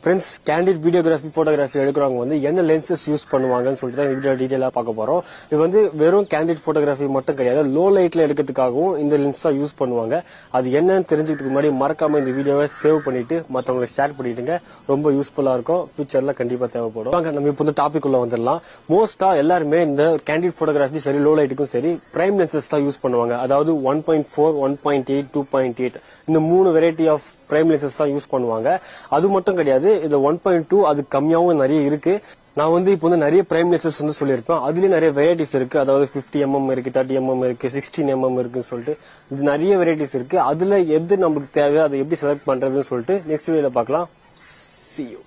Friends, candid videography photography எடுக்கிறவங்க வந்து என்ன லென்சஸ் யூஸ் பண்ணுவாங்கன்னு சொல்லிட்டு தான் வீடியோ டீடைலா பார்க்க போறோம். இது வந்து வெறும் கேண்டிட் போட்டோகிராஃபி மட்டும் கிடையாது, லோ லைட்ல எடுக்கிறதுக்காகவும் இந்த லென்ஸ் தான் யூஸ் பண்ணுவாங்க. அது என்னன்னு தெரிஞ்சுக்கிறதுக்கு முன்னாடி மறக்காம இந்த வீடியோவை சேவ் பண்ணிட்டு மற்றவங்களுக்கு ஷேர் பண்ணிட்டுங்க. ரொம்ப யூஸ்ஃபுல்லா இருக்கும், ஃபியூச்சர்ல கண்டிப்பா தேவைப்படும். நம்ம இப்போ இந்த டாபிக் உள்ள வந்துடலாம். மோஸ்டா எல்லாருமே இந்த கேண்டிட் போட்டோகிராஃபி சரி, லோ லைட்டுக்கும் சரி, பிரைம் லென்சஸ் தான் யூஸ் பண்ணுவாங்க. அதாவது 1.4, 1.8, 2.8 இந்த 3 வெரைட்டி ஆஃப் பிரைம் லென்சஸ் தான் யூஸ் பண்ணுவாங்க. அது மட்டும் கிடையாது, இந்த 1.2 அது கம்மியாவும் நிறைய இருக்கு. நான் வந்து இப்போ வந்து நிறைய பிரைம் லென்சஸ் வந்து சொல்லியிருப்பேன். அதுலயும் நிறைய வெரைட்டிஸ் இருக்கு. அதாவது 50mm இருக்கு, 30mm இருக்கு, 16mm இருக்குன்னு சொல்லிட்டு இது நிறைய வெரைட்டிஸ் இருக்கு. அதுல எது நமக்கு தேவை, அதை எப்படி செலக்ட் பண்றதுன்னு சொல்லிட்டு நெக்ஸ்ட் வீடியோல பார்க்கலாம். See you.